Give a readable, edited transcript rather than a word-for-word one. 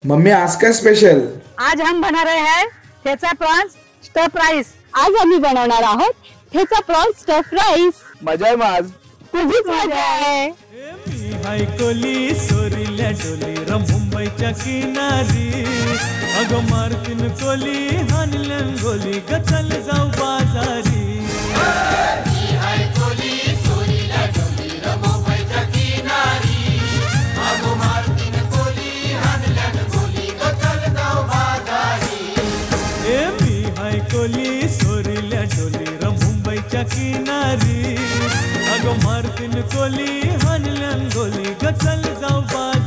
Mummy आज काय special? आज हम बना रहे हैं ठेचा प्रॉन्स स्टर फ्राईज। आज आम्ही बनवणार आहोत ठेचा प्रॉन्स स्टर फ्राईज। मजा आहे मग आज. तुझीच मजा आहे. मी हाय कोली सोरील्या डोली र मुंबईच्या किनारी अगं मारतीन कोली हानल्यान गोली ग चल जाऊ बाजारी. मी हाय कोली सोरील्या डोली र मुंबईच्या किनारी अगं मारतीन कोली हानल्यान गोली ग चल जाऊ बाजारी. मी हाय कोली सोरील्या डोली र मुंबईच्या किनारी अगं मारतीन कोली हानल्यान गोली ग चल जाऊ बाजारी.